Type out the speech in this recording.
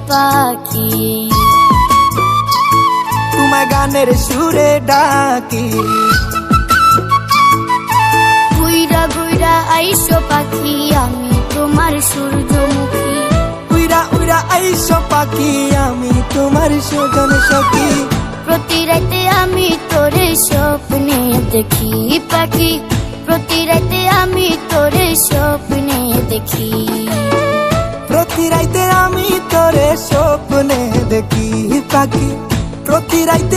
পাখি, তোমায় গানের সুরে ডাকি। ঘুইরা ঘুইরা আইসো পাখি, আমি তোমার সূর্যমুখী। উইরা উইরা আইসো পাখি, আমি তোমার সুজন সখী। প্রতি রাতে আমি তোরে স্বপ্নে দেখি পাখি, প্রতি রাতে আমি তোরে স্বপ্নে দেখি। প্রতি রাইতে আমি তোরে স্বপ্নে দেখি পাখি, প্রতি রাইতে